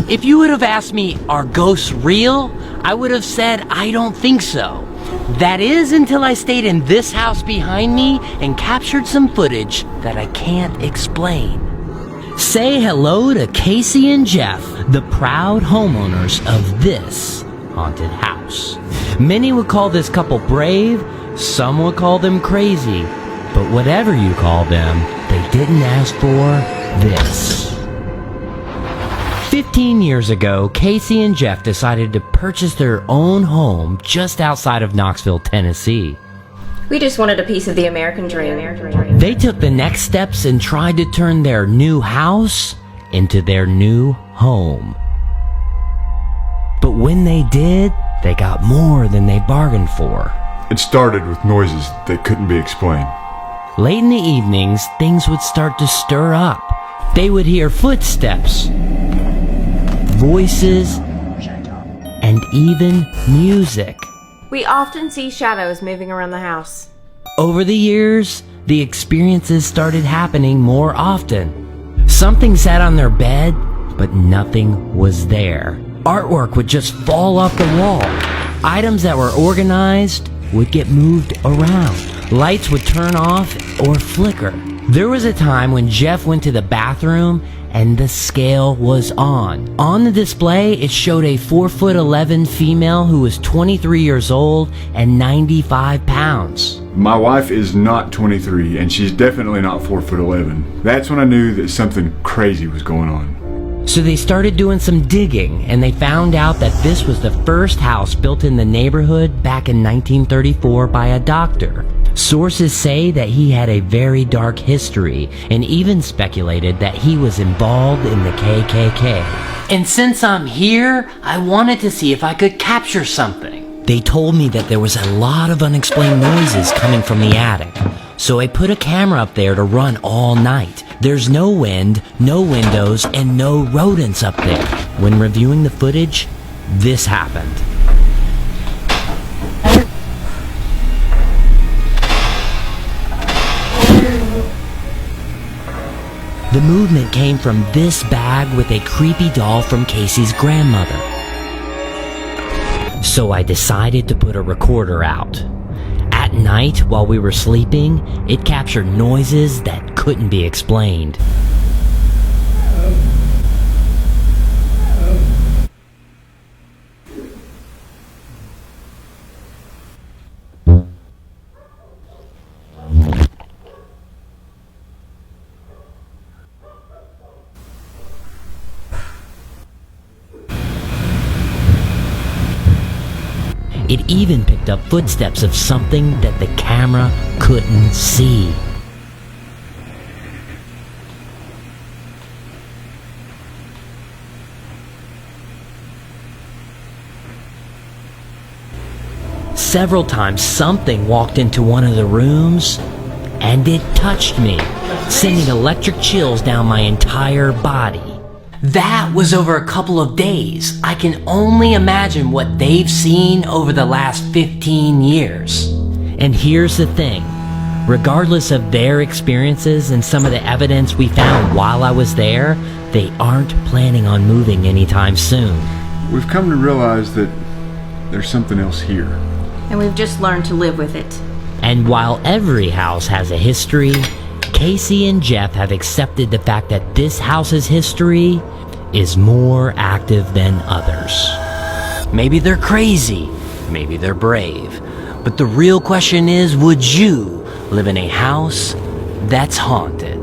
If you would have asked me, are ghosts real? I would have said, I don't think so. That is until I stayed in this house behind me and captured some footage that I can't explain. Say hello to Casey and Jeff, the proud homeowners of this haunted house. Many would call this couple brave, some would call them crazy, but whatever you call them, they didn't ask for this. 15 years ago, Casey and Jeff decided to purchase their own home just outside of Knoxville, Tennessee. We just wanted a piece of the American dream. They took the next steps and tried to turn their new house into their new home. But when they did, they got more than they bargained for. It started with noises that couldn't be explained. Late in the evenings, things would start to stir up. They would hear footsteps, voices, and even music. We often see shadows moving around the house. Over the years, the experiences started happening more often. Something sat on their bed, but nothing was there. Artwork would just fall off the wall. Items that were organized would get moved around. Lights would turn off or flicker. There was a time when Jeff went to the bathroom and the scale was on. On the display, it showed a 4'11" female who was 23 years old and 95 pounds. My wife is not 23, and she's definitely not 4'11". That's when I knew that something crazy was going on. So they started doing some digging, and they found out that this was the first house built in the neighborhood back in 1934 by a doctor. Sources say that he had a very dark history, and even speculated that he was involved in the KKK. And since I'm here, I wanted to see if I could capture something. They told me that there was a lot of unexplained noises coming from the attic, so I put a camera up there to run all night. There's no wind, no windows, and no rodents up there. When reviewing the footage, this happened. The movement came from this bag with a creepy doll from Casey's grandmother. So I decided to put a recorder out. At night, while we were sleeping, it captured noises that couldn't be explained. It even picked up footsteps of something that the camera couldn't see. Several times something walked into one of the rooms and it touched me, sending electric chills down my entire body. That was over a couple of days. I can only imagine what they've seen over the last 15 years. And here's the thing. Regardless of their experiences and some of the evidence we found while I was there, they aren't planning on moving anytime soon. We've come to realize that there's something else here. And we've just learned to live with it. And while every house has a history, Casey and Jeff have accepted the fact that this house's history is more active than others. Maybe they're crazy, maybe they're brave, but the real question is, would you live in a house that's haunted?